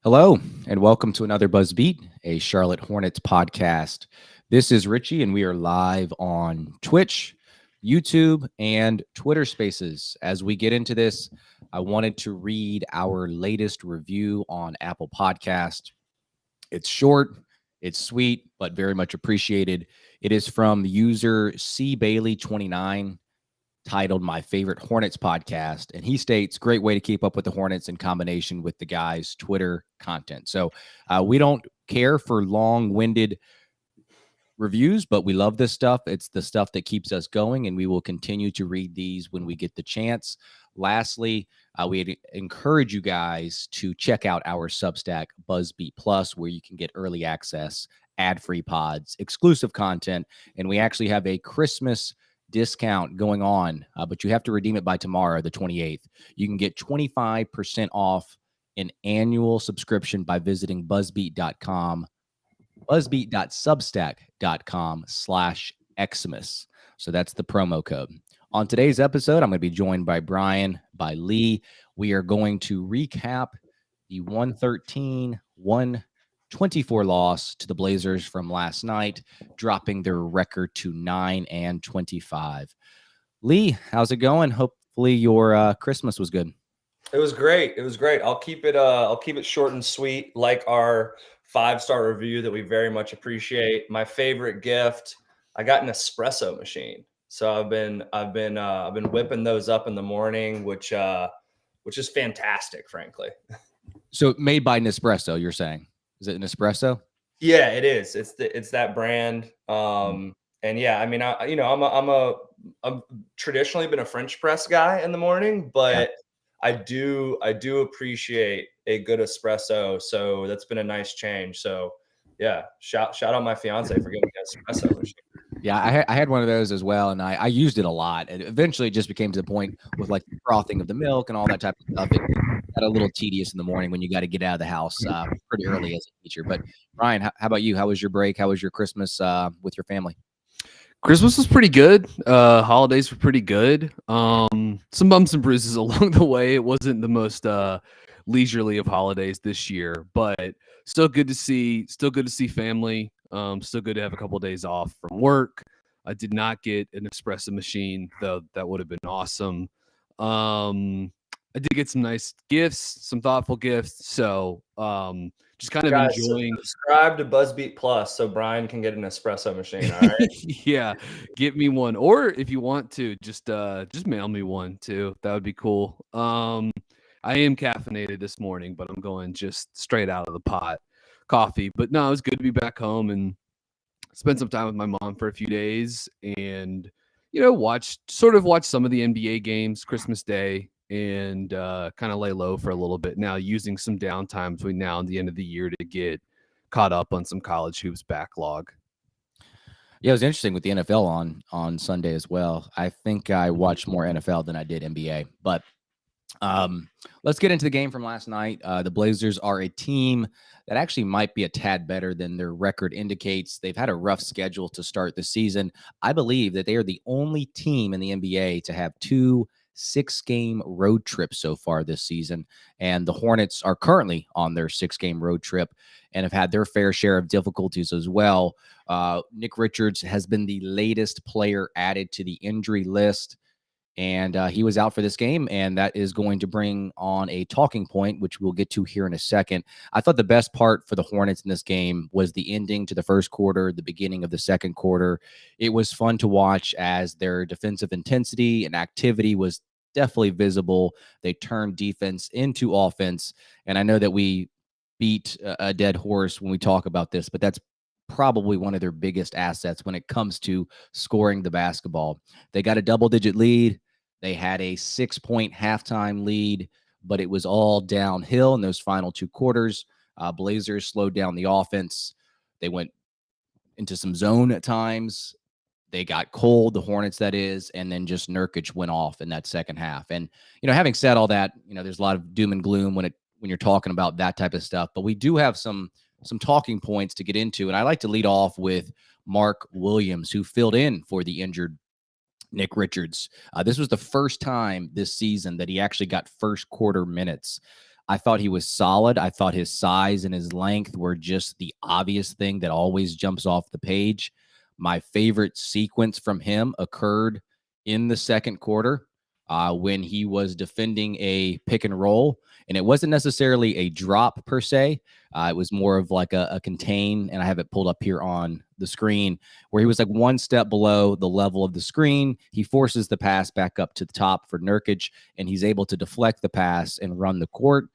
Hello, and welcome to another Buzzbeat, a Charlotte Hornets podcast. This is Richie, and we are live on Twitch, YouTube, and Twitter Spaces. As we get into this, I wanted to read our latest review on Apple Podcast. It's short, it's sweet, but very much appreciated. It is from user C Bailey 29, titled My Favorite Hornets Podcast. And he states, great way to keep up with the Hornets in combination with the guys' Twitter content. So we don't care for long-winded reviews, but we love this stuff. It's the stuff that keeps us going, and we will continue to read these when we get the chance. Lastly, we encourage you guys to check out our Substack, Buzzbeat Plus, where you can get early access, ad-free pods, exclusive content, and we actually have a Christmas discount going on, but you have to redeem it by tomorrow, the 28th. You can get 25% off an annual subscription by visiting buzzbeat.substack.com/Xmas. So that's the promo code. On today's episode, I'm going to be joined by Brian, by Lee. We are going to recap the 113-124 loss to the Blazers from last night, dropping their record to 9-25. Lee, how's it going? Hopefully your Christmas was good. It was great. It was great. I'll keep it short and sweet, like our 5-star review that we very much appreciate. My favorite gift, I got an espresso machine. So I've been whipping those up in the morning, which is fantastic, frankly. So made by Nespresso, you're saying? Is it an espresso? Yeah, it is. It's that brand. And yeah, I mean, I'm traditionally been a French press guy in the morning, but yeah. I do appreciate a good espresso. So that's been a nice change. So yeah, shout out my fiance for giving me an espresso machine. Yeah, I had one of those as well, and I used it a lot. And eventually it just became to the point with like the frothing of the milk and all that type of stuff. It got a little tedious in the morning when you got to get out of the house pretty early as a teacher. But Ryan, how about you? How was your break? How was your Christmas with your family? Christmas was pretty good. Holidays were pretty good. Some bumps and bruises along the way. It wasn't the most leisurely of holidays this year, but still good to see. Still good to see family. Still good to have a couple of days off from work. I did not get an espresso machine, though. That would have been awesome. I did get some nice gifts, some thoughtful gifts. So just kind of enjoying. Subscribe to Buzzbeat Plus so Brian can get an espresso machine. All right. Yeah, get me one, or if you want to, just mail me one too. That would be cool. I am caffeinated this morning, but I'm going just straight out of the pot coffee. But no, it was good to be back home and spend some time with my mom for a few days, and watch some of the NBA games Christmas Day, and kind of lay low for a little bit now, using some downtime between now and the end of the year to get caught up on some college hoops backlog. Yeah, it was interesting with the NFL on Sunday as well. I think I watched more NFL than I did NBA, but let's get into the game from last night. The Blazers are a team that actually might be a tad better than their record indicates. They've had a rough schedule to start the season. I believe that they are the only team in the NBA to have 2 6-game road trips so far this season. And the Hornets are currently on their 6-game road trip and have had their fair share of difficulties as well. Nick Richards has been the latest player added to the injury list, and he was out for this game, and that is going to bring on a talking point, which we'll get to here in a second. I thought the best part for the Hornets in this game was the ending to the first quarter, the beginning of the second quarter. It was fun to watch as their defensive intensity and activity was definitely visible. They turned defense into offense, and I know that we beat a dead horse when we talk about this, but that's probably one of their biggest assets when it comes to scoring the basketball. They got a double-digit lead. They had a 6-point halftime lead, but it was all downhill in those final 2 quarters. Blazers slowed down the offense. They went into some zone at times. They got cold, the Hornets, that is, and then just Nurkic went off in that second half. And, having said all that, there's a lot of doom and gloom when you're talking about that type of stuff, but we do have some talking points to get into. And I like to lead off with Mark Williams, who filled in for the injured Nick Richards. This was the first time this season that he actually got first quarter minutes. I thought he was solid. I thought his size and his length were just the obvious thing that always jumps off the page. My favorite sequence from him occurred in the second quarter when he was defending a pick and roll. And it wasn't necessarily a drop per se. It was more of like a contain. And I have it pulled up here on the screen where he was like one step below the level of the screen. He forces the pass back up to the top for Nurkic, and he's able to deflect the pass and run the court.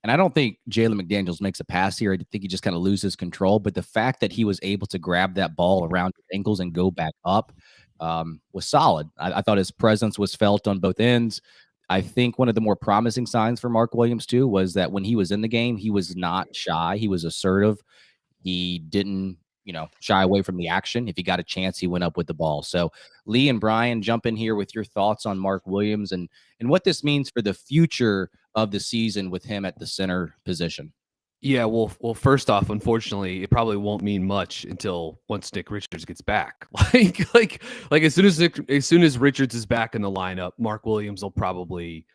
And I don't think Jalen McDaniels makes a pass here. I think he just kind of loses control. But the fact that he was able to grab that ball around his ankles and go back up was solid. I thought his presence was felt on both ends. I think one of the more promising signs for Mark Williams, too, was that when he was in the game, he was not shy. He was assertive. He didn't, shy away from the action. If he got a chance, he went up with the ball. So Lee and Brian, jump in here with your thoughts on Mark Williams and what this means for the future of the season with him at the center position. Yeah, well, first off, unfortunately, it probably won't mean much until once Nick Richards gets back. Like as soon as Richards is back in the lineup, Mark Williams will probably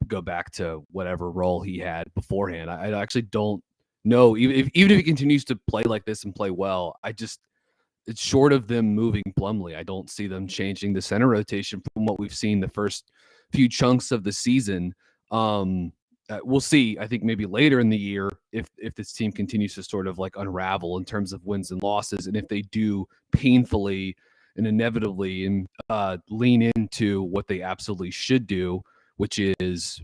go back to whatever role he had beforehand. I actually don't know, even if he continues to play like this and play well. It's short of them moving Plumlee. I don't see them changing the center rotation from what we've seen the first few chunks of the season. We'll see. I think maybe later in the year if this team continues to sort of like unravel in terms of wins and losses, and if they do painfully and inevitably and lean into what they absolutely should do, which is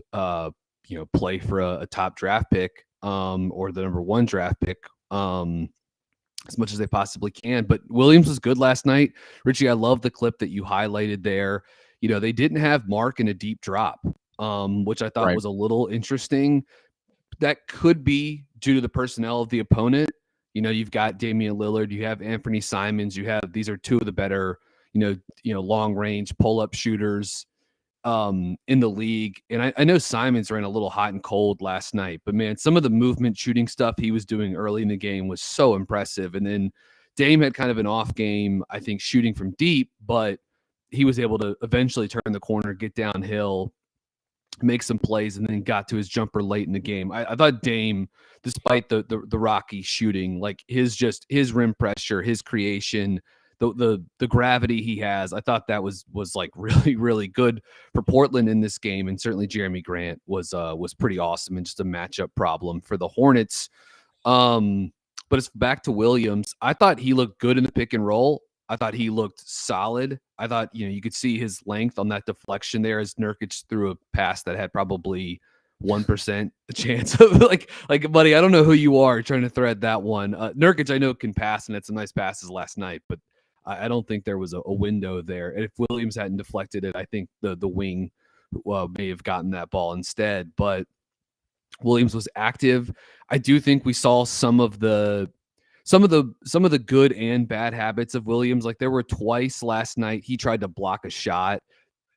play for a top draft pick or the number 1 draft pick as much as they possibly can. But Williams was good last night. Richie, I love the clip that you highlighted there. They didn't have Mark in a deep drop, which I thought was a little interesting. That could be due to the personnel of the opponent. You've got Damian Lillard, you have Anthony Simons, these are two of the better, long range pull-up shooters in the league. And I know Simons ran a little hot and cold last night, but man, some of the movement shooting stuff he was doing early in the game was so impressive. And then Dame had kind of an off game, I think, shooting from deep, but he was able to eventually turn the corner, get downhill, make some plays, and then got to his jumper late in the game. I thought Dame, despite the rocky shooting, like his rim pressure, his creation, the gravity he has, I thought that was like really, really good for Portland in this game. And certainly Jeremy Grant was pretty awesome and just a matchup problem for the Hornets. But it's back to Williams. I thought he looked good in the pick and roll. I thought he looked solid. I thought, you could see his length on that deflection there as Nurkic threw a pass that had probably 1% chance of like, buddy, I don't know who you are trying to thread that one. Nurkic, I know, can pass and had some nice passes last night, but I don't think there was a window there. And if Williams hadn't deflected it, I think the wing may have gotten that ball instead. But Williams was active. I do think we saw some of the good and bad habits of Williams. Like there were twice last night he tried to block a shot,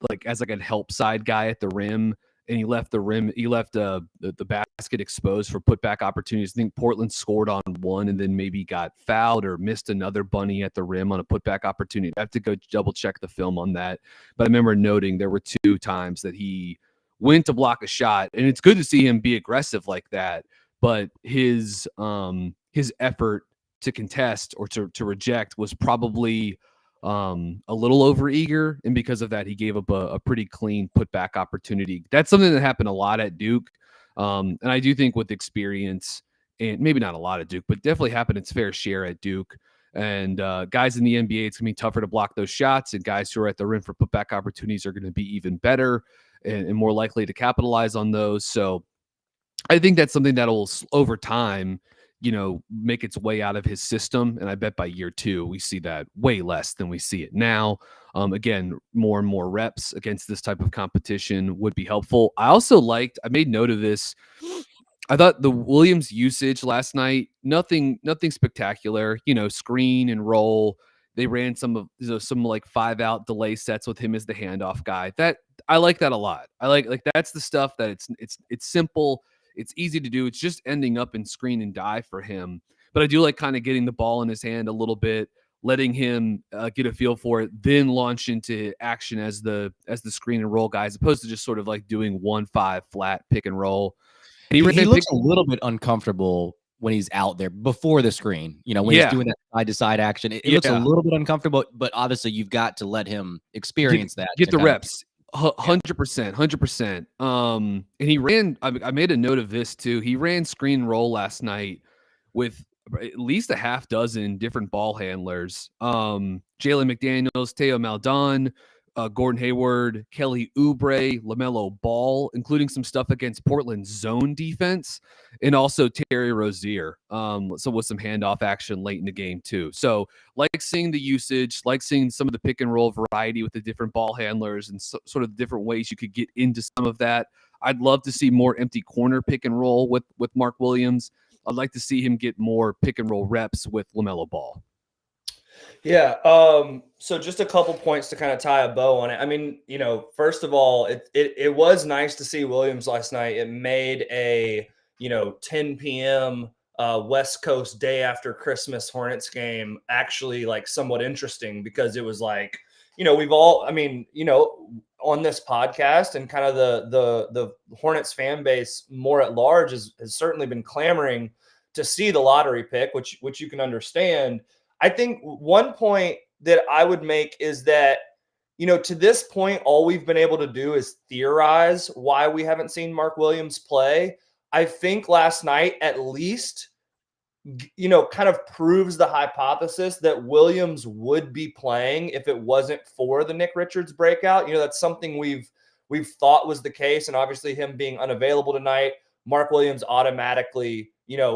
like as like a help side guy at the rim, and he left the basket exposed for putback opportunities. I think Portland scored on one and then maybe got fouled or missed another bunny at the rim on a putback opportunity. I have to go double check the film on that. But I remember noting there were 2 times that he went to block a shot, and it's good to see him be aggressive like that. But his effort to contest or to reject was probably a little overeager, and because of that he gave up a pretty clean putback opportunity. That's something that happened a lot at Duke, and I do think with experience, and maybe not a lot at Duke, but definitely happened its fair share at Duke. And guys in the NBA, it's gonna be tougher to block those shots, and guys who are at the rim for putback opportunities are going to be even better and more likely to capitalize on those. So I think that's something that'll over time make its way out of his system. And I bet by year 2, we see that way less than we see it now. Again, more and more reps against this type of competition would be helpful. I made note of this. I thought the Williams usage last night, nothing spectacular, screen and roll. They ran some like 5-out delay sets with him as the handoff guy. That I like that a lot. I like that's the stuff that it's simple. It's easy to do. It's just ending up in screen and die for him. But I do like kind of getting the ball in his hand a little bit, letting him get a feel for it, then launch into action as the screen and roll guy, as opposed to just sort of like doing 1-5 flat pick and roll. He looks a little bit uncomfortable when he's out there before the screen. You know, when he's doing that side-to-side action, it looks a little bit uncomfortable. But obviously, you've got to let him experience that. Get the reps. 100%. And he ran. I made a note of this too. He ran screen roll last night with at least a half dozen different ball handlers. Jalen McDaniels, Teo Maldon, Gordon Hayward, Kelly Oubre, LaMelo Ball, including some stuff against Portland's zone defense, and also Terry Rozier. So with some handoff action late in the game too. So like seeing the usage, like seeing some of the pick and roll variety with the different ball handlers and sort of the different ways you could get into some of that. I'd love to see more empty corner pick and roll with Mark Williams. I'd like to see him get more pick and roll reps with LaMelo Ball. Yeah. So just a couple points to kind of tie a bow on it. I mean, you know, first of all, it was nice to see Williams last night. It made a, 10 p.m. West Coast day after Christmas Hornets game actually like somewhat interesting, because it was like, we've all, on this podcast and kind of the Hornets fan base more at large has certainly been clamoring to see the lottery pick, which you can understand. I think one point that I would make is that, to this point, all we've been able to do is theorize why we haven't seen Mark Williams play. I think last night, at least, kind of proves the hypothesis that Williams would be playing if it wasn't for the Nick Richards breakout. That's something we've thought was the case. And obviously him being unavailable tonight, Mark Williams automatically,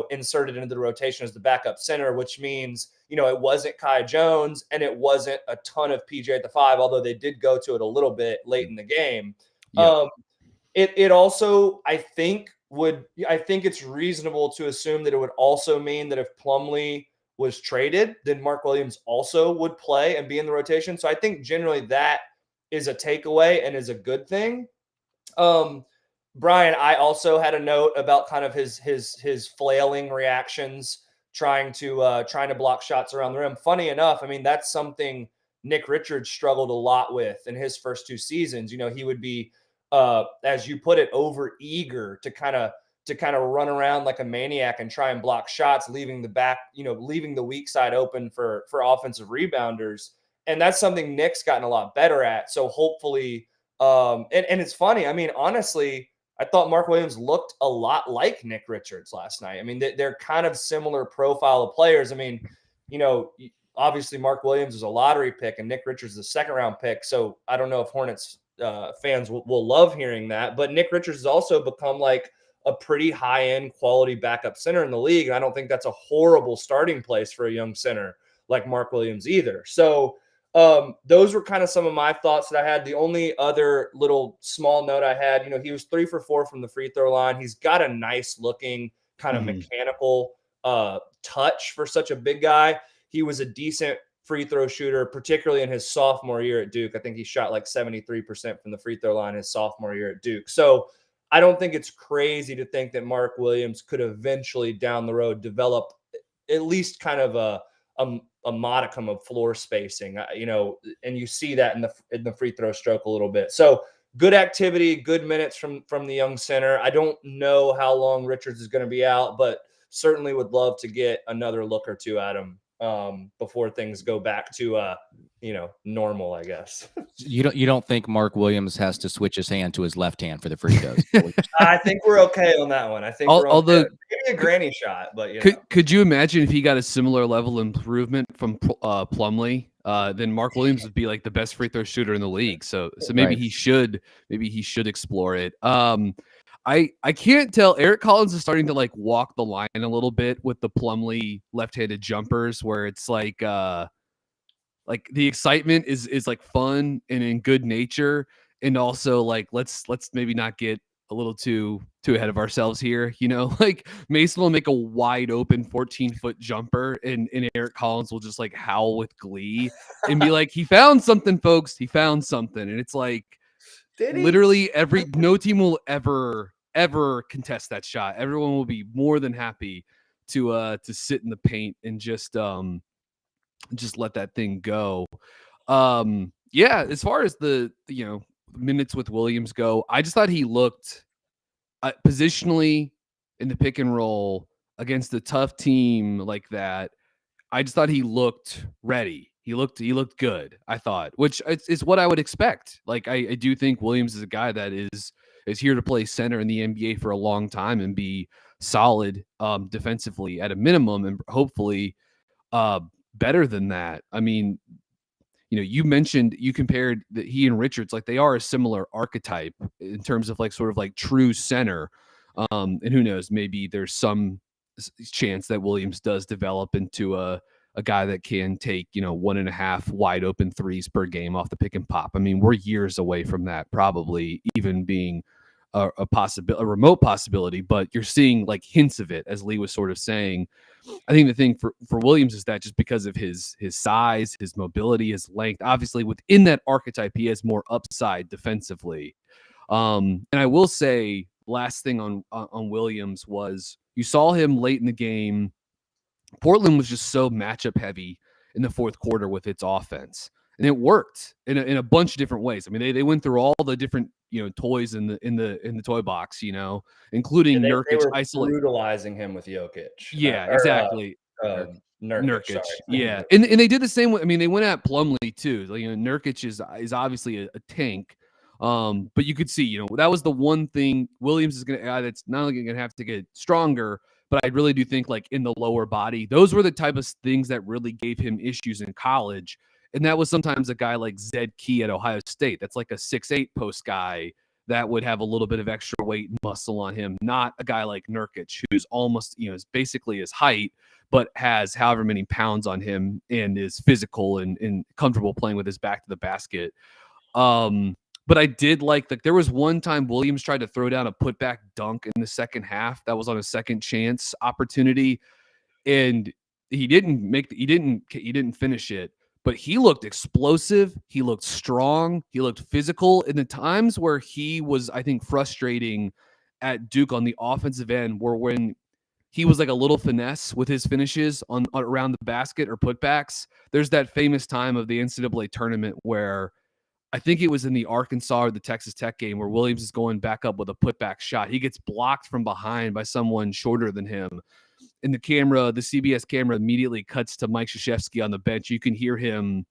inserted into the rotation as the backup center, which means, it wasn't Kai Jones and it wasn't a ton of PJ at the 5, although they did go to it a little bit late in the game. Yeah. It also, I think it's reasonable to assume that it would also mean that if Plumlee was traded, then Mark Williams also would play and be in the rotation. So I think generally that is a takeaway and is a good thing. Brian, I also had a note about kind of his flailing reactions, trying to block shots around the rim. Funny enough, I mean, that's something Nick Richards struggled a lot with in his first 2 seasons. He would be, as you put it, over eager to kind of run around like a maniac and try and block shots, leaving the weak side open for offensive rebounders. And that's something Nick's gotten a lot better at. So hopefully, and it's funny. I mean, honestly, I thought Mark Williams looked a lot like Nick Richards last night. I mean, they're kind of similar profile of players. I mean, obviously Mark Williams is a lottery pick and Nick Richards is a second-round pick. So I don't know if Hornets fans will love hearing that. But Nick Richards has also become like a pretty high-end quality backup center in the league. And I don't think that's a horrible starting place for a young center like Mark Williams either. So those were kind of some of my thoughts that I had. The only other little small note I had, he was 3 for 4 from the free throw line. He's got a nice looking kind of mechanical touch for such a big guy. He was a decent free throw shooter, particularly in his sophomore year at Duke. I think he shot like 73% from the free throw line his sophomore year at Duke. So I don't think it's crazy to think that Mark Williams could eventually down the road develop at least kind of a modicum of floor spacing, and you see that in the free throw stroke a little bit. So good activity, good minutes from the young center. I don't know how long Richards is going to be out, but certainly would love to get another look or two at him before things go back to normal, I guess. You don't think Mark Williams has to switch his hand to his left hand for the free throws? I think we're okay on that one. I think we're okay. Maybe a granny shot, but could you imagine if he got a similar level of improvement from Plumlee? Then Mark Williams would be like the best free throw shooter in the league. So maybe he should explore it. I can't tell. Eric Collins is starting to like walk the line a little bit with the Plumlee left-handed jumpers, where it's like the excitement is like fun and in good nature, and also like let's maybe not get a little too ahead of ourselves here. Like Mason will make a wide open 14-foot jumper and Eric Collins will just like howl with glee and be like, he found something, folks. He found something. And it's like literally no team will ever contest that shot. Everyone will be more than happy to sit in the paint and just let that thing go. As far as the minutes with Williams go, I just thought he looked positionally in the pick and roll against a tough team like that, I just thought he looked ready. He looked good, I thought, which is what I would expect. Like I do think Williams is a guy that is here to play center in the NBA for a long time and be solid defensively at a minimum, and hopefully better than that. I mean, you compared that he and Richards, like they are a similar archetype in terms of like sort of like true center. And who knows, maybe there's some chance that Williams does develop into a guy that can take, 1.5 wide open threes per game off the pick and pop. I mean, we're years away from that, probably even being a remote possibility, but you're seeing like hints of it, as Lee was sort of saying. I think the thing for Williams is that just because of his size, his mobility, his length, obviously within that archetype, he has more upside defensively. And I will say, last thing on Williams was you saw him late in the game. Portland was just so matchup heavy in the fourth quarter with its offense, and it worked in a bunch of different ways. I mean, they went through all the different toys in the toy box, including They Nurkic were brutalizing him with Jokic. Yeah, exactly. Nurkic. Yeah, and they did the same way. I mean, they went at Plumlee too. Like, Nurkic is obviously a tank. But you could see, that was the one thing. Williams is going to that's not only going to have to get stronger, but I really do think like in the lower body, those were the type of things that really gave him issues in college. And that was sometimes a guy like Zed Key at Ohio State. That's like a 6'8" post guy that would have a little bit of extra weight and muscle on him, not a guy like Nurkic, who's almost, is basically his height, but has however many pounds on him and is physical and comfortable playing with his back to the basket. But I did like there was one time Williams tried to throw down a putback dunk in the second half. That was on a second chance opportunity. And he didn't finish it, but he looked explosive. He looked strong. He looked physical. In the times where he was, I think, frustrating at Duke on the offensive end were when he was like a little finesse with his finishes on around the basket or putbacks. There's that famous time of the NCAA tournament where I think it was in the Arkansas or the Texas Tech game where Williams is going back up with a putback shot. He gets blocked from behind by someone shorter than him. And the CBS camera immediately cuts to Mike Krzyzewski on the bench. You can hear him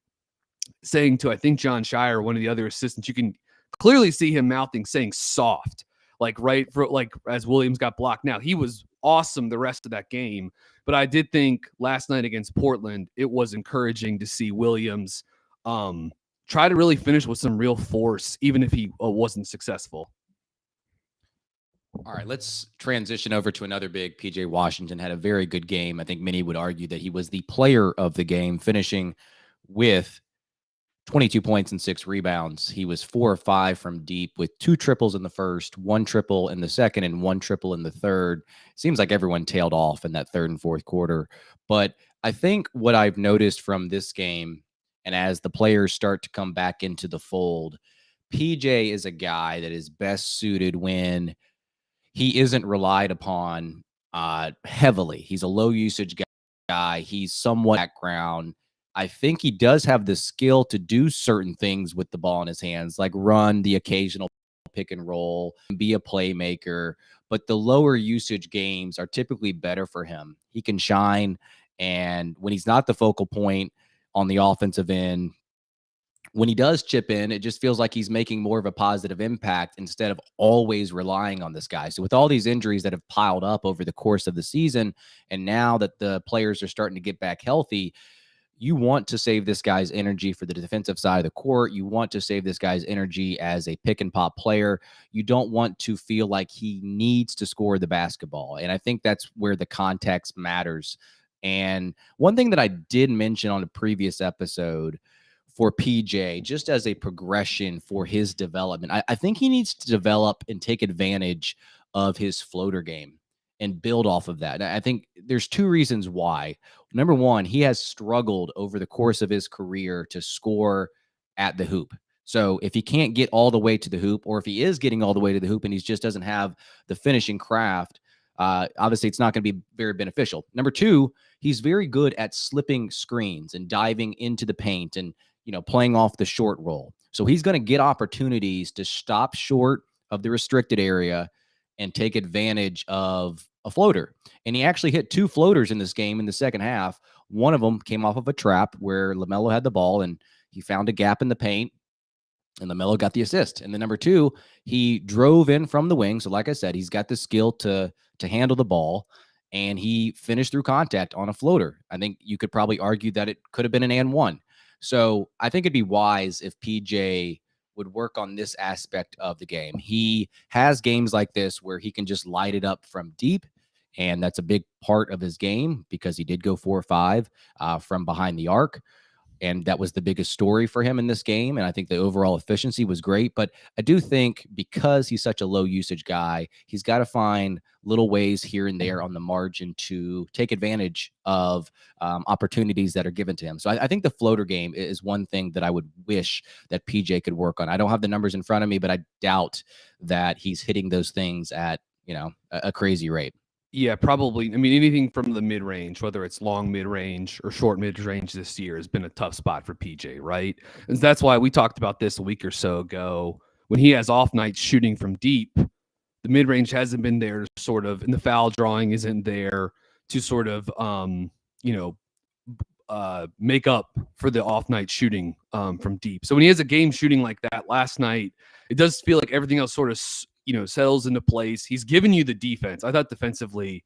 saying to, I think, John Shire, one of the other assistants, you can clearly see him saying soft, as Williams got blocked. Now, he was awesome the rest of that game, but I did think last night against Portland, it was encouraging to see Williams try to really finish with some real force, even if he wasn't successful. All right, let's transition over to another big. PJ Washington had a very good game. I think many would argue that he was the player of the game, finishing with 22 points and 6 rebounds. He was 4 or 5 from deep with 2 triples in the first, 1 triple in the second, and 1 triple in the third. Seems like everyone tailed off in that third and fourth quarter. But I think what I've noticed from this game, and as the players start to come back into the fold, PJ is a guy that is best suited when he isn't relied upon heavily. He's a low usage guy. He's somewhat background. I think he does have the skill to do certain things with the ball in his hands, like run the occasional pick and roll, be a playmaker. But the lower usage games are typically better for him. He can shine. And when he's not the focal point on the offensive end, when he does chip in, it just feels like he's making more of a positive impact instead of always relying on this guy. So with all these injuries that have piled up over the course of the season, and now that the players are starting to get back healthy, you want to save this guy's energy for the defensive side of the court. You want to save this guy's energy as a pick and pop player. You don't want to feel like he needs to score the basketball. And I think that's where the context matters. And one thing that I did mention on a previous episode for PJ, just as a progression for his development, I think he needs to develop and take advantage of his floater game and build off of that. And I think there's 2 reasons why. Number one, he has struggled over the course of his career to score at the hoop. So if he can't get all the way to the hoop, or if he is getting all the way to the hoop and he just doesn't have the finishing craft, obviously it's not going to be very beneficial. Number 2, he's very good at slipping screens and diving into the paint and playing off the short roll. So he's going to get opportunities to stop short of the restricted area and take advantage of a floater. And he actually hit 2 floaters in this game in the second half. One of them came off of a trap where LaMelo had the ball and he found a gap in the paint, and LaMelo got the assist. And then number 2, he drove in from the wing. So like I said, he's got the skill to handle the ball, and he finished through contact on a floater. I think you could probably argue that it could have been an and one. So I think it'd be wise if PJ would work on this aspect of the game. He has games like this where he can just light it up from deep, and that's a big part of his game because he did go 4 or 5 from behind the arc. And that was the biggest story for him in this game. And I think the overall efficiency was great. But I do think because he's such a low usage guy, he's got to find little ways here and there on the margin to take advantage of opportunities that are given to him. So I think the floater game is one thing that I would wish that PJ could work on. I don't have the numbers in front of me, but I doubt that he's hitting those things at, a crazy rate. Yeah, probably. I mean, anything from the mid-range, whether it's long mid-range or short mid-range this year, has been a tough spot for PJ, right? And that's why we talked about this a week or so ago. When he has off nights shooting from deep, the mid-range hasn't been there sort of, and the foul drawing isn't there to sort of, make up for the off-night shooting from deep. So when he has a game shooting like that last night, it does feel like everything else sort of settles into place. He's given you the defense. I thought defensively,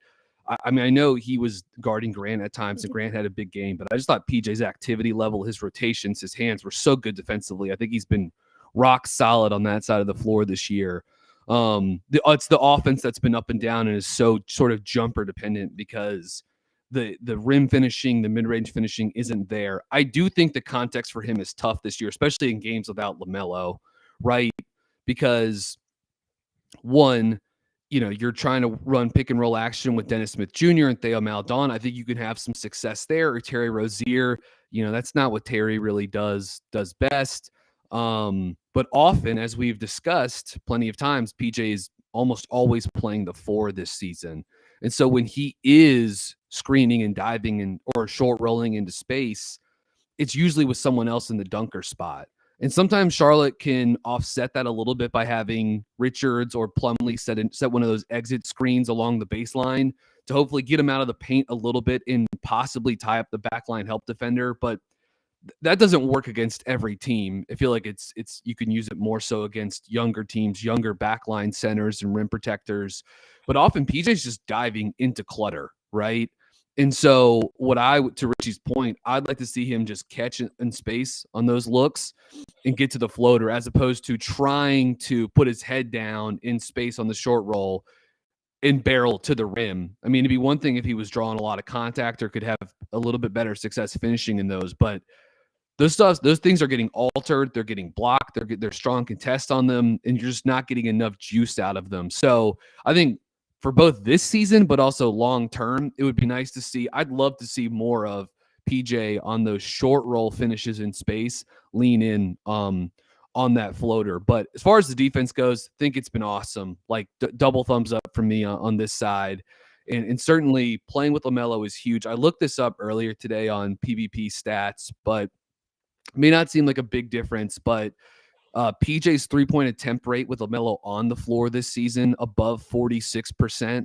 I mean, I know he was guarding Grant at times, and Grant had a big game, but I just thought PJ's activity level, his rotations, his hands were so good defensively. I think he's been rock solid on that side of the floor this year. It's the offense that's been up and down and is so sort of jumper dependent because the rim finishing, the mid-range finishing isn't there. I do think the context for him is tough this year, especially in games without LaMelo, right? Because one, you're trying to run pick and roll action with Dennis Smith Jr. and Theo Maledon. I think you can have some success there. Or Terry Rozier, that's not what Terry really does best. But often, as we've discussed plenty of times, PJ is almost always playing the 4 this season. And so when he is screening and diving or short rolling into space, it's usually with someone else in the dunker spot. And sometimes Charlotte can offset that a little bit by having Richards or Plumlee set one of those exit screens along the baseline to hopefully get him out of the paint a little bit and possibly tie up the backline help defender. But that doesn't work against every team. I feel like it's you can use it more so against younger teams, younger backline centers and rim protectors. But often PJ's just diving into clutter, right? And so to Richie's point, I'd like to see him just catch in space on those looks and get to the floater as opposed to trying to put his head down in space on the short roll and barrel to the rim. I mean, it'd be one thing if he was drawing a lot of contact or could have a little bit better success finishing in those, but those things are getting altered. They're getting blocked. They're strong contests on them, and you're just not getting enough juice out of them. So I think for both this season, but also long term, it would be nice to see. I'd love to see more of PJ on those short roll finishes in space, lean in on that floater. But as far as the defense goes, I think it's been awesome. Like double thumbs up from me on this side. And certainly playing with LaMelo is huge. I looked this up earlier today on PvP stats, but it may not seem like a big difference, but PJ's three-point attempt rate with LaMelo on the floor this season above 46%.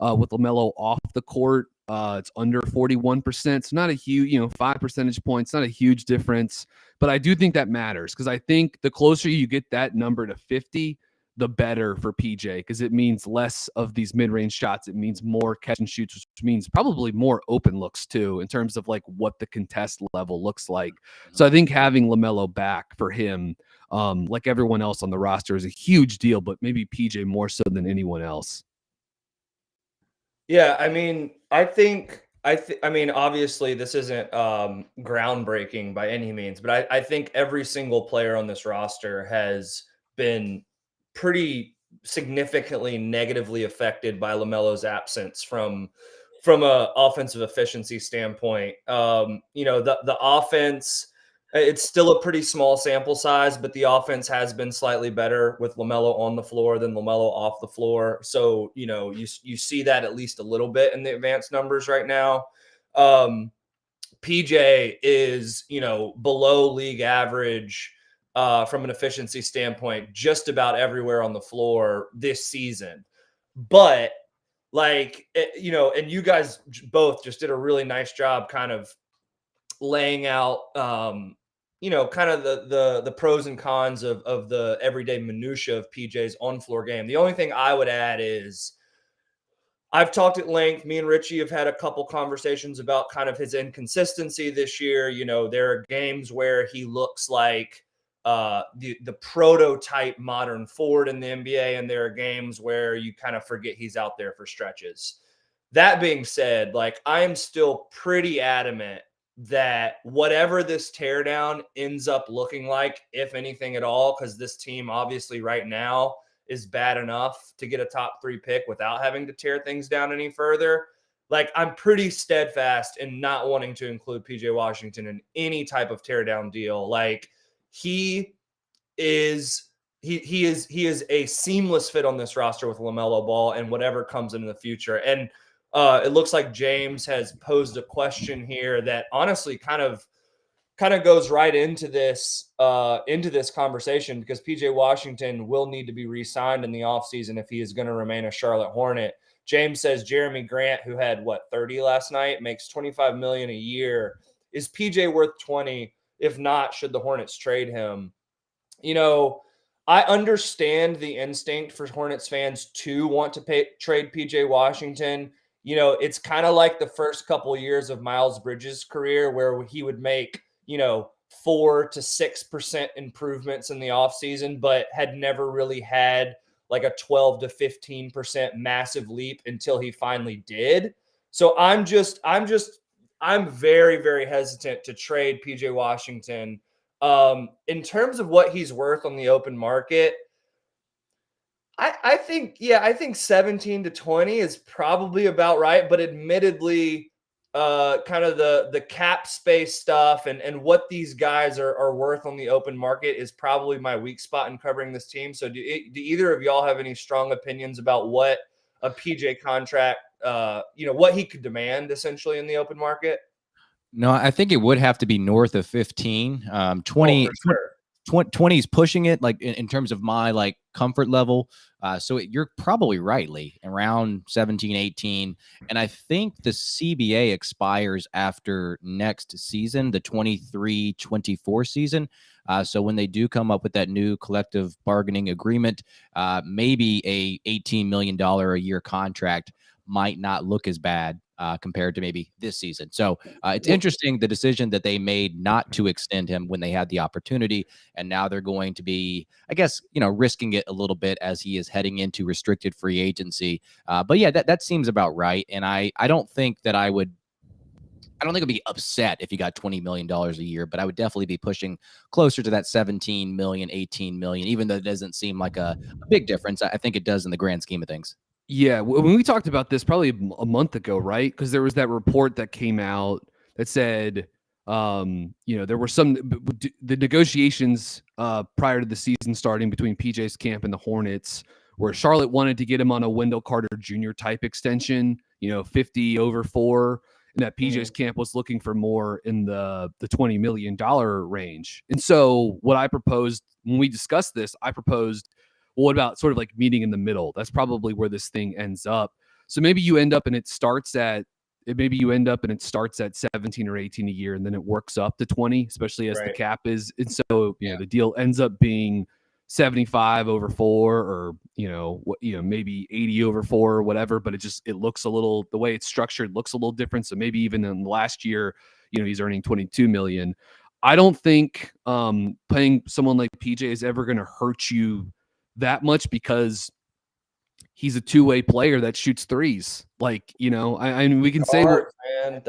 With LaMelo off the court, it's under 41%. It's not a huge, 5 percentage points, not a huge difference. But I do think that matters because I think the closer you get that number to 50, the better for PJ because it means less of these mid-range shots. It means more catch and shoots, which means probably more open looks too in terms of like what the contest level looks like. So I think having LaMelo back for him, like everyone else on the roster, is a huge deal, but maybe PJ more so than anyone else. Yeah, I mean, I mean, obviously this isn't groundbreaking by any means, but I think every single player on this roster has been pretty significantly negatively affected by LaMelo's absence from a offensive efficiency standpoint. The offense, it's still a pretty small sample size, but the offense has been slightly better with LaMelo on the floor than LaMelo off the floor. So, you see that at least a little bit in the advanced numbers right now. PJ is, below league average from an efficiency standpoint, just about everywhere on the floor this season. But like, you know, and you guys both just did a really nice job kind of laying out, you know, kind of the pros and cons of the everyday minutia of PJ's on floor game. The only thing I would add is I've talked at length. Me and Richie have had a couple conversations about kind of his inconsistency this year. You know, there are games where he looks like the prototype modern forward in the NBA, and there are games where you kind of forget he's out there for stretches. That being said, like, I am still pretty adamant that whatever this teardown ends up looking like, if anything at all, because this team obviously right now is bad enough to get a top 3 pick without having to tear things down any further. Like, I'm pretty steadfast in not wanting to include PJ Washington in any type of teardown deal. Like, he is a seamless fit on this roster with LaMelo Ball and whatever comes in the future. And it looks like James has posed a question here that honestly kind of goes right into this conversation, because PJ Washington will need to be re-signed in the offseason if he is going to remain a Charlotte Hornet. James says Jeremy Grant, who had 30 last night, makes $25 million a year. Is PJ worth 20? If not, should the Hornets trade him? You know, I understand the instinct for Hornets fans to want to trade PJ Washington. You know, it's kind of like the first couple of years of Miles Bridges' career, where he would make, 4 to 6% improvements in the offseason, but had never really had like a 12 to 15% massive leap until he finally did. So I'm very, very hesitant to trade PJ Washington. In terms of what he's worth on the open market, I think 17 to 20 is probably about right. But admittedly, kind of the cap space stuff and what these guys are worth on the open market is probably my weak spot in covering this team. So do either of y'all have any strong opinions about what a PJ contract, what he could demand essentially in the open market? No, I think it would have to be north of 15. 20, for sure. 20 is pushing it, like in terms of my like comfort level. So you're probably rightly around 17, 18. And I think the CBA expires after next season, the 23-24 season. So when they do come up with that new collective bargaining agreement, maybe a $18 million a year contract might not look as bad compared to maybe this season. So it's interesting, the decision that they made not to extend him when they had the opportunity. And now they're going to be, I guess, risking it a little bit as he is heading into restricted free agency. But yeah, that seems about right. And I don't think I'd be upset if he got $20 million a year, but I would definitely be pushing closer to that 17 million, 18 million, even though it doesn't seem like a big difference. I think it does in the grand scheme of things. Yeah, when we talked about this probably a month ago, right? Because there was that report that came out that said, there were the negotiations prior to the season starting between PJ's camp and the Hornets, where Charlotte wanted to get him on a Wendell Carter Jr. type extension, 50 over 4, and that PJ's camp was looking for more in the $20 million range. And so what I proposed when we discussed this, well, what about sort of like meeting in the middle? That's probably where this thing ends up. So maybe you end up and it starts at 17 or 18 a year, and then it works up to 20, especially as the cap is. And so, the deal ends up being 75 over 4, or, maybe 80 over 4 or whatever, but it looks a little, the way it's structured looks a little different. So maybe even in the last year, he's earning 22 million. I don't think paying someone like PJ is ever going to hurt you that much, because he's a two-way player that shoots threes. Like, I mean, we can say,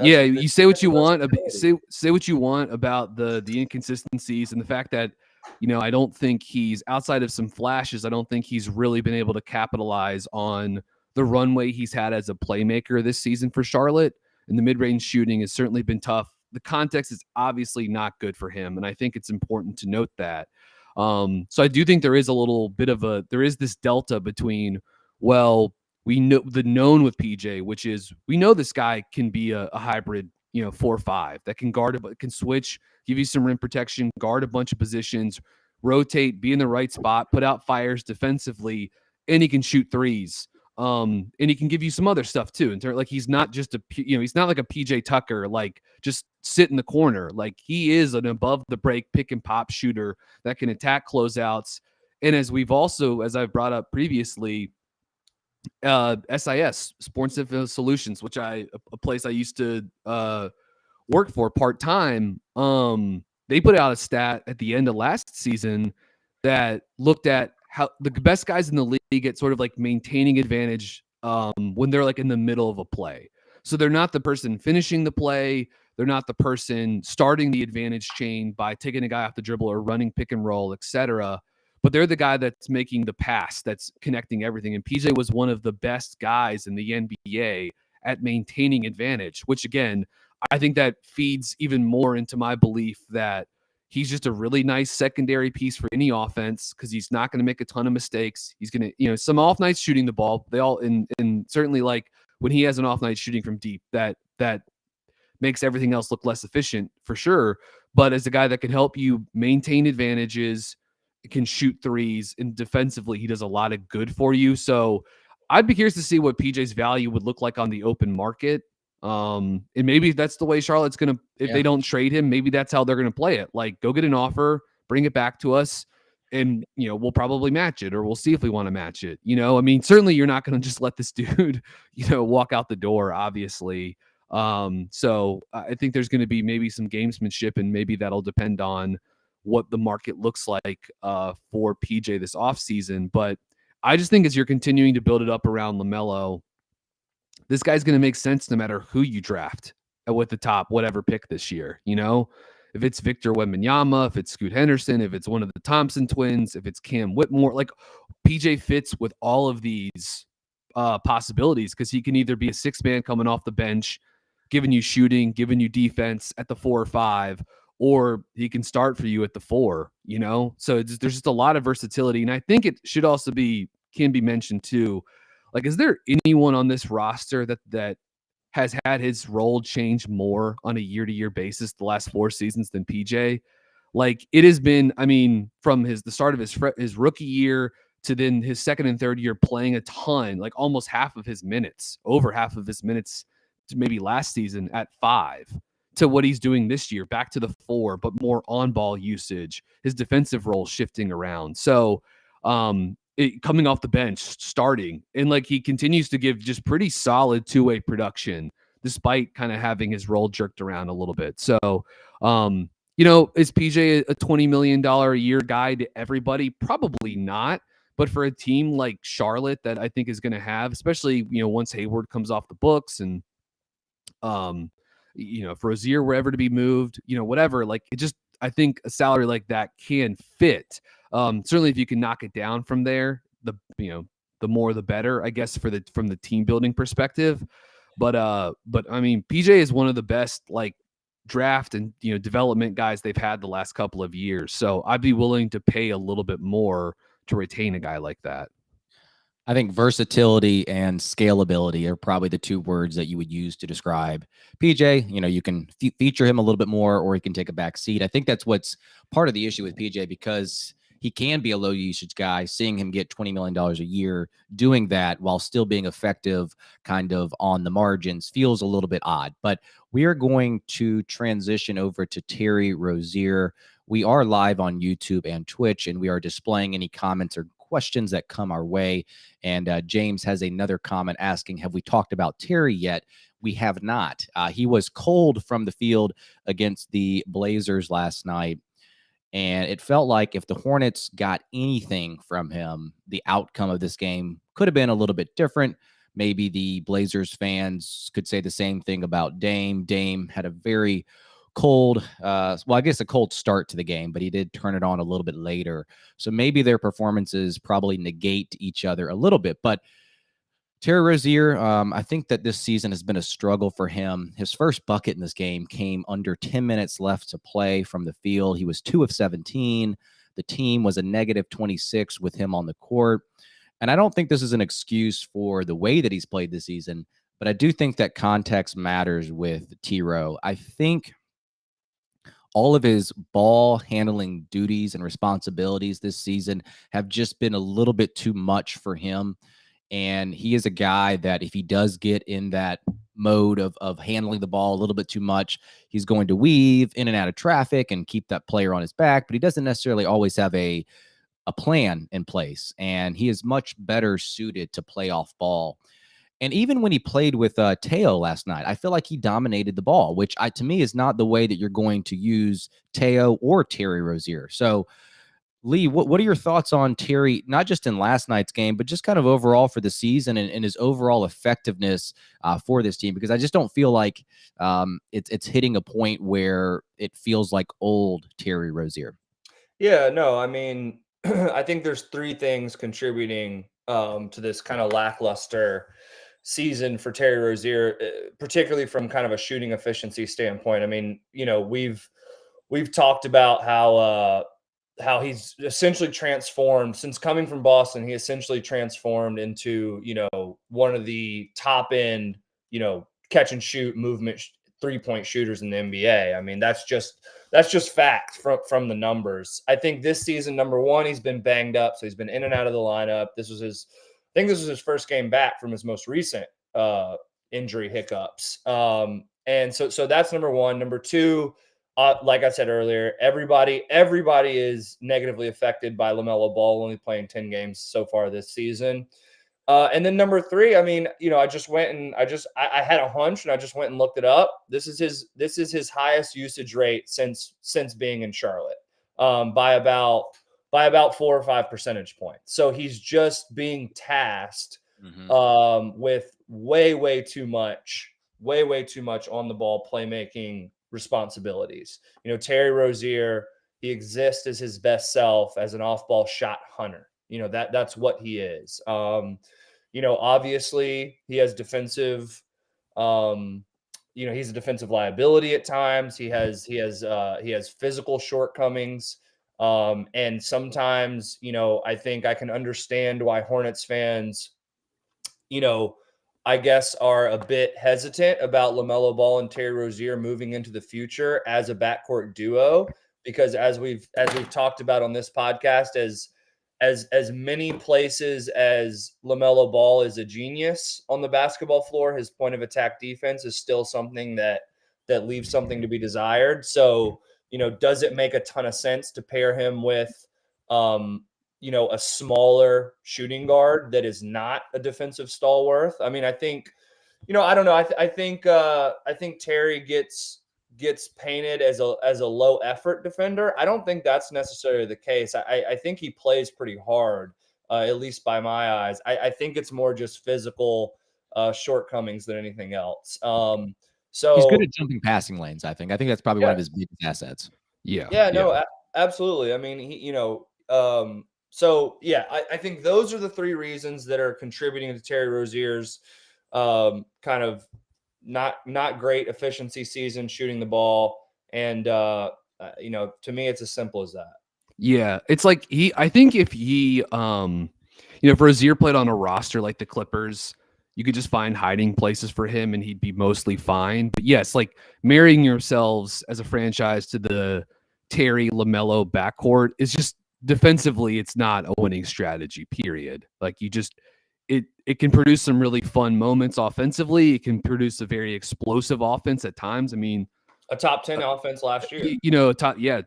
you say what you want, say what you want about the inconsistencies and the fact that, I don't think he's, outside of some flashes, I don't think he's really been able to capitalize on the runway he's had as a playmaker this season for Charlotte. And the mid-range shooting has certainly been tough. The context is obviously not good for him, and I think it's important to note that. So I do think there is a little bit of there is this delta between, well, we know the known with PJ, which is we know this guy can be a hybrid, 4-5 that can guard, can switch, give you some rim protection, guard a bunch of positions, rotate, be in the right spot, put out fires defensively, and he can shoot threes. And he can give you some other stuff too. Like he's not just he's not like a PJ Tucker, like just sit in the corner. Like he is an above the break pick and pop shooter that can attack closeouts. And as I've brought up previously, SIS, Sports Info Solutions, which a place I used to work for part-time, they put out a stat at the end of last season that looked at how the best guys in the league get sort of like maintaining advantage when they're like in the middle of a play. So they're not the person finishing the play. They're not the person starting the advantage chain by taking a guy off the dribble or running pick and roll, etc. But they're the guy that's making the pass, that's connecting everything. And PJ was one of the best guys in the NBA at maintaining advantage, which again, I think that feeds even more into my belief that he's just a really nice secondary piece for any offense because he's not going to make a ton of mistakes. He's going to, some off nights shooting the ball. They all, and certainly like when he has an off night shooting from deep, that makes everything else look less efficient for sure. But as a guy that can help you maintain advantages, can shoot threes, and defensively, he does a lot of good for you. So I'd be curious to see what PJ's value would look like on the open market. And maybe that's the way Charlotte's going to, if they don't trade him, maybe that's how they're going to play it. Like, go get an offer, bring it back to us, and, we'll probably match it, or we'll see if we want to match it. I mean, certainly you're not going to just let this dude, walk out the door, obviously. So I think there's going to be maybe some gamesmanship, and maybe that'll depend on what the market looks like for PJ this offseason. But I just think as you're continuing to build it up around LaMelo, this guy's going to make sense no matter who you draft with the top whatever pick this year. If it's Victor Wembanyama, if it's Scoot Henderson, if it's one of the Thompson twins, if it's Cam Whitmore, like PJ fits with all of these possibilities because he can either be a six-man coming off the bench, giving you shooting, giving you defense at the 4 or 5, or he can start for you at the 4, So there's just a lot of versatility. And I think it should also can be mentioned too. Like, is there anyone on this roster that has had his role change more on a year-to-year basis the last 4 seasons than PJ? Like, it has been, I mean, from the start of his rookie year to then his second and third year playing a ton, like almost half of his minutes, over half of his minutes to maybe last season at 5, to what he's doing this year, back to the 4, but more on-ball usage, his defensive role shifting around. So, coming off the bench, starting, and like he continues to give just pretty solid two-way production, despite kind of having his role jerked around a little bit. So, is PJ a $20 million a year guy to everybody? Probably not. But for a team like Charlotte that I think is going to have, especially, once Hayward comes off the books and, if Rozier were ever to be moved, whatever, like it just, I think a salary like that can fit. Certainly if you can knock it down from there, the more the better, I guess, from the team building perspective. But I mean, PJ is one of the best like draft and development guys they've had the last couple of years. So I'd be willing to pay a little bit more to retain a guy like that. I think versatility and scalability are probably the 2 words that you would use to describe PJ. You can feature him a little bit more, or he can take a back seat. I think that's what's part of the issue with PJ, because he can be a low usage guy. Seeing him get $20 million a year doing that while still being effective kind of on the margins feels a little bit odd. But we are going to transition over to Terry Rozier. We are live on YouTube and Twitch, and we are displaying any comments or questions that come our way. And James has another comment asking, have we talked about Terry yet? We have not. He was cold from the field against the Blazers last night, and it felt like if the Hornets got anything from him, the outcome of this game could have been a little bit different. Maybe the Blazers fans could say the same thing about Dame. Dame had a very cold, I guess a cold start to the game, but he did turn it on a little bit later. So maybe their performances probably negate each other a little bit. But Terry Rozier, I think that this season has been a struggle for him. His first bucket in this game came under 10 minutes left to play from the field. He was 2 of 17. The team was a -26 with him on the court. And I don't think this is an excuse for the way that he's played this season, but I do think that context matters with T-Row. I think all of his ball handling duties and responsibilities this season have just been a little bit too much for him. And he is a guy that if he does get in that mode of handling the ball a little bit too much, he's going to weave in and out of traffic and keep that player on his back. But he doesn't necessarily always have a plan in place. And he is much better suited to play off ball. And even when he played with Teo last night, I feel like he dominated the ball, which to me is not the way that you're going to use Teo or Terry Rozier. So, Lee, what are your thoughts on Terry, not just in last night's game, but just kind of overall for the season and his overall effectiveness for this team? Because I just don't feel like it's hitting a point where it feels like old Terry Rozier. Yeah, no, I mean, I think there's three things contributing to this kind of lackluster season for Terry Rozier, particularly from kind of a shooting efficiency standpoint. I mean, we've talked about how he's essentially transformed since coming from Boston. He essentially transformed into, one of the top end, catch and shoot movement 3-point shooters in the NBA. I mean, that's just fact from the numbers. I think this season, number one, he's been banged up, so he's been in and out of the lineup. I think this was his first game back from his most recent injury hiccups. And so that's number one. Number two, like I said earlier, everybody is negatively affected by LaMelo Ball only playing 10 games so far this season. And then number three, I mean, I just went and I had a hunch and I just went and looked it up. This is his highest usage rate since being in Charlotte, by about 4 or 5 percentage points. So he's just being tasked with way too much on the ball playmaking responsibilities. Terry Rozier, he exists as his best self as an off-ball shot hunter. That's what he is. Obviously he has defensive, he's a defensive liability at times. He has physical shortcomings. And sometimes, I think I can understand why Hornets fans, I guess are a bit hesitant about LaMelo Ball and Terry Rozier moving into the future as a backcourt duo, because as we've talked about on this podcast, as many places as LaMelo Ball is a genius on the basketball floor, his point of attack defense is still something that leaves something to be desired. So, does it make a ton of sense to pair him with, a smaller shooting guard that is not a defensive stalwart? I mean, I think, I don't know. I think Terry gets painted as a low effort defender. I don't think that's necessarily the case. I think he plays pretty hard, at least by my eyes. I think it's more just physical shortcomings than anything else. So he's good at jumping passing lanes. I think that's probably one of his biggest assets. Yeah, no, absolutely. I mean, he, so yeah, I think those are the three reasons that are contributing to Terry Rozier's kind of not great efficiency season shooting the ball. And, to me, it's as simple as that. Yeah. It's like I think if he, if Rozier played on a roster like the Clippers, you could just find hiding places for him and he'd be mostly fine. But yes, like marrying yourselves as a franchise to the Terry LaMelo backcourt is just defensively, it's not a winning strategy, period. Like it can produce some really fun moments offensively. It can produce a very explosive offense at times. I mean, a top 10 offense last year.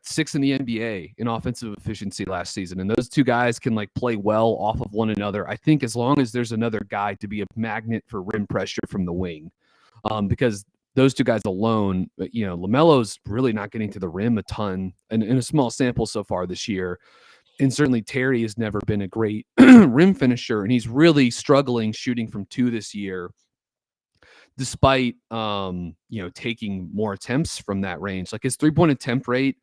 Sixth in the NBA in offensive efficiency last season. And those two guys can like play well off of one another. I think as long as there's another guy to be a magnet for rim pressure from the wing, because those two guys alone, LaMelo's really not getting to the rim a ton and in a small sample so far this year. And certainly Terry has never been a great rim finisher, and he's really struggling shooting from two this year, despite taking more attempts from that range. Like his 3-point attempt rate,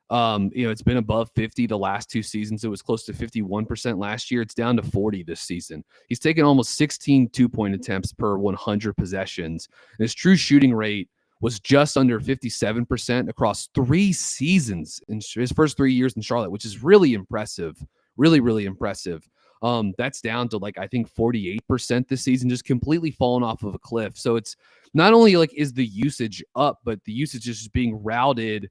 it's been above 50 the last two seasons. It was close to 51% last year. It's down to 40 this season. He's taken almost 16 2-point attempts per 100 possessions. And his true shooting rate was just under 57% across 3 seasons in his first 3 years in Charlotte, which is really impressive. Really, really impressive. That's down to I think 48% this season, just completely fallen off of a cliff. So it's not only is the usage up, but the usage is just being routed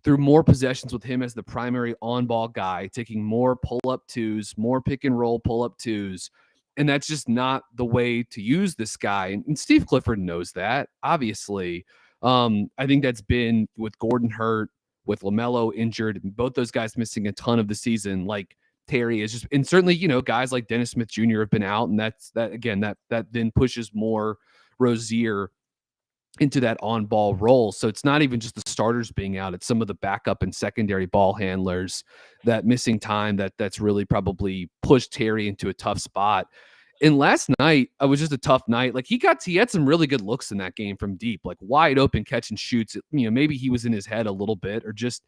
through more possessions with him as the primary on-ball guy, taking more pull-up twos, more pick and roll pull-up twos. And that's just not the way to use this guy. And Steve Clifford knows that, obviously. I think that's been with Gordon hurt, with LaMelo injured, and both those guys missing a ton of the season. Like Terry is just, and certainly, guys like Dennis Smith Jr. have been out, and that then pushes more Rozier into that on-ball role. So it's not even just the starters being out; it's some of the backup and secondary ball handlers that missing time that's really probably pushed Terry into a tough spot. And last night, it was just a tough night. Like he had some really good looks in that game from deep, like wide open catch and shoots. Maybe he was in his head a little bit, or just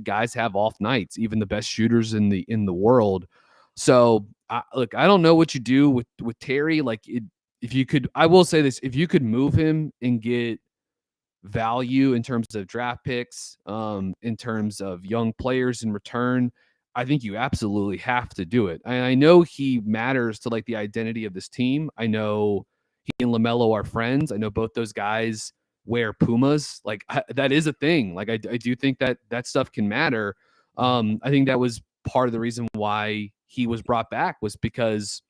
guys have off nights, even the best shooters in the world. So look, I don't know what you do with Terry. Like if you could, I will say this: if you could move him and get value in terms of draft picks, in terms of young players in return, I think you absolutely have to do it. I know he matters to like the identity of this team. I know he and LaMelo are friends. I know both those guys wear Pumas. Like that is a thing. Like I do think that stuff can matter. I think that was part of the reason why he was brought back, was because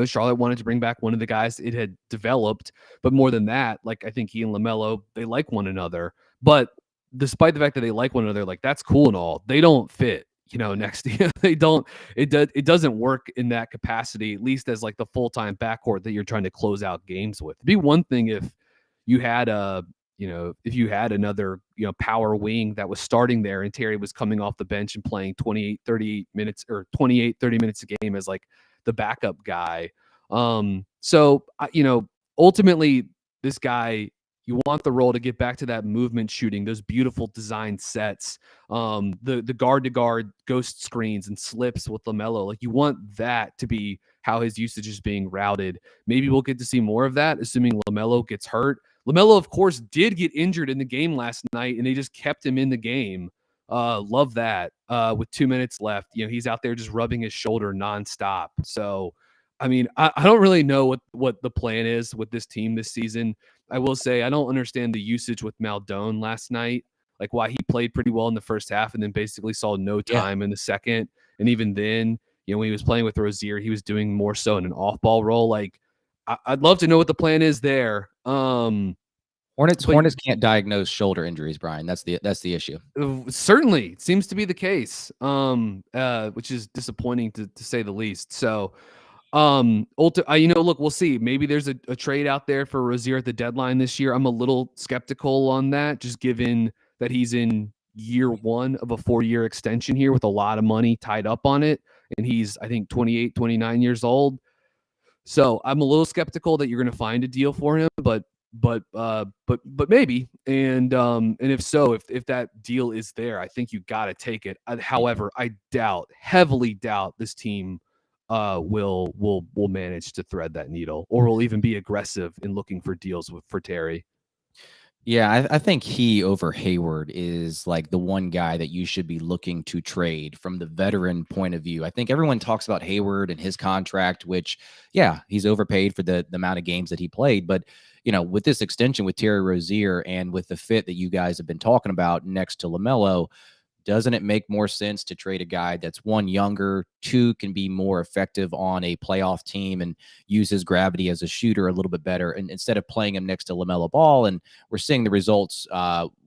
Charlotte wanted to bring back one of the guys it had developed. But more than that, like I think he and LaMelo, they like one another. But despite the fact that they like one another, like that's cool and all, they don't fit, next to you. They don't, it doesn't work in that capacity, at least as like the full-time backcourt that you're trying to close out games with. It'd be one thing if you had another, power wing that was starting there and Terry was coming off the bench and playing 28, 30 minutes a game as like the backup guy. So ultimately this guy, you want the role to get back to that movement shooting, those beautiful design sets, the guard to guard ghost screens and slips with LaMelo. Like you want that to be how his usage is being routed. Maybe we'll get to see more of that, assuming LaMelo gets hurt. LaMelo, of course, did get injured in the game last night, and they just kept him in the game. Love that. With 2 minutes left, he's out there just rubbing his shoulder nonstop. So, I mean, I don't really know what the plan is with this team this season. I will say I don't understand the usage with Maldone last night, like why he played pretty well in the first half and then basically saw no time in the second. And even then, when he was playing with Rozier, he was doing more so in an off-ball role. Like, I'd love to know what the plan is there. Hornets can't diagnose shoulder injuries, Brian. That's the issue. Certainly, it seems to be the case, which is disappointing to say the least. So, look, we'll see. Maybe there's a trade out there for Rozier at the deadline this year. I'm a little skeptical on that, just given that he's in year one of a 4-year extension here with a lot of money tied up on it. And he's, I think, 28, 29 years old. So I'm a little skeptical that you're going to find a deal for him, but maybe. And if so, if that deal is there, I think you got to take it. However, I heavily doubt this team will manage to thread that needle, or will even be aggressive in looking for deals for Terry. Yeah, I think he over Hayward is like the one guy that you should be looking to trade from the veteran point of view. I think everyone talks about Hayward and his contract, which, yeah, he's overpaid for the amount of games that he played. But, with this extension with Terry Rozier and with the fit that you guys have been talking about next to LaMelo, doesn't it make more sense to trade a guy that's, one, younger, two, can be more effective on a playoff team and use his gravity as a shooter a little bit better, and instead of playing him next to LaMelo Ball? And we're seeing the results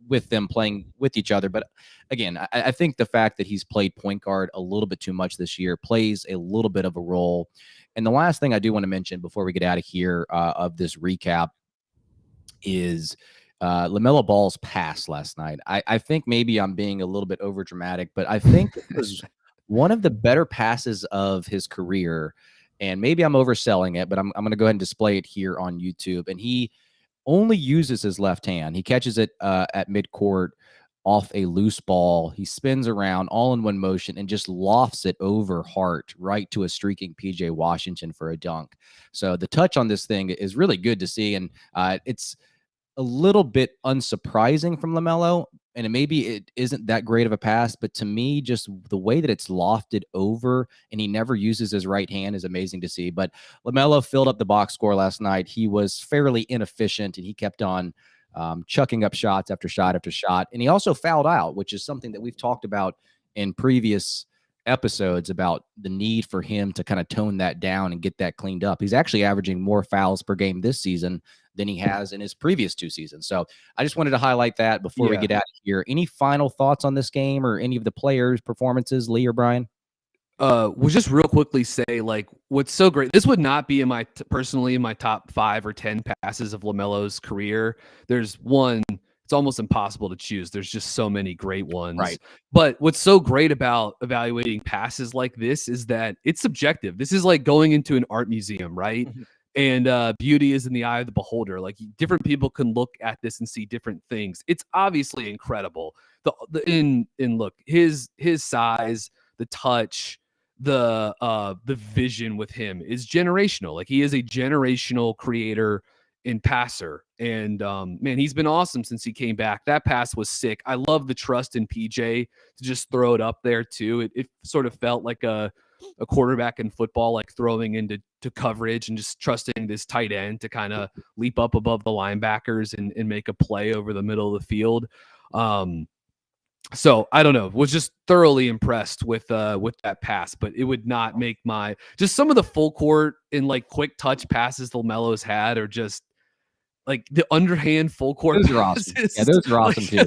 with them playing with each other. But again, I think the fact that he's played point guard a little bit too much this year plays a little bit of a role. And the last thing I do want to mention before we get out of here of this recap is LaMelo Ball's pass last night. I think maybe I'm being a little bit over dramatic, but I think it was one of the better passes of his career. And maybe I'm overselling it, but I'm going to go ahead and display it here on YouTube. And he only uses his left hand. He catches it at midcourt off a loose ball. He spins around all in one motion and just lofts it over Hart right to a streaking PJ Washington for a dunk. So the touch on this thing is really good to see. And it's a little bit unsurprising from LaMelo, and maybe it isn't that great of a pass, but to me, just the way that it's lofted over and he never uses his right hand is amazing to see. But LaMelo filled up the box score last night. He was fairly inefficient, and he kept on chucking up shots after shot after shot. And he also fouled out, which is something that we've talked about in previous episodes about the need for him to kind of tone that down and get that cleaned up. He's actually averaging more fouls per game this season than he has in his previous 2 seasons. So I just wanted to highlight that before we get out of here. Any final thoughts on this game or any of the players' performances, Lee or Brian? We'll just real quickly say, like, what's so great. This would not be personally in my top 5 or 10 passes of LaMelo's career. There's one. It's almost impossible to choose. There's just so many great ones. Right. But what's so great about evaluating passes like this is that it's subjective. This is like going into an art museum, right? Mhm. And beauty is in the eye of the beholder. Like, different people can look at this and see different things. It's obviously incredible. Look, his size, the touch, the vision with him is generational. Like, he is a generational creator and passer. And man, he's been awesome since he came back. That pass was sick. I love the trust in PJ to just throw it up there too. It sort of felt like a quarterback in football, like throwing into coverage and just trusting this tight end to kind of leap up above the linebackers and make a play over the middle of the field. So I don't know, was just thoroughly impressed with that pass, but it would not make just some of the full court and like quick touch passes LaMelo's had are just like the underhand full court. Those are awesome. Yeah, those are awesome too.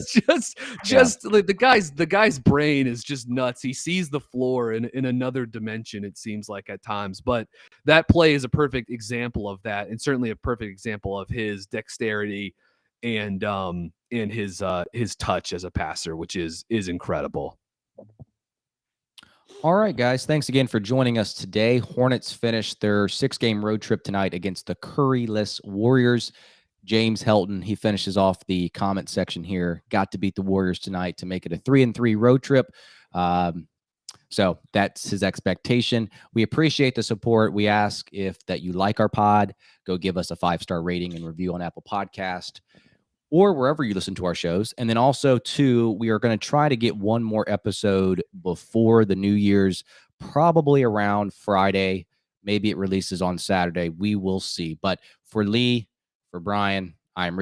Just like the guy's brain is just nuts. He sees the floor in another dimension, it seems like at times. But that play is a perfect example of that, and certainly a perfect example of his dexterity and his touch as a passer, which is incredible. All right, guys. Thanks again for joining us today. Hornets finished their 6-game road trip tonight against the Curryless Warriors. James Helton, he finishes off the comment section here. Got to beat the Warriors tonight to make it a 3-3 road trip. So that's his expectation. We appreciate the support. We ask that you like our pod, go give us a 5-star rating and review on Apple Podcast or wherever you listen to our shows. And then also, too, we are going to try to get one more episode before the New Year's, probably around Friday. Maybe it releases on Saturday. We will see. But for Lee, for Brian, I'm Rich.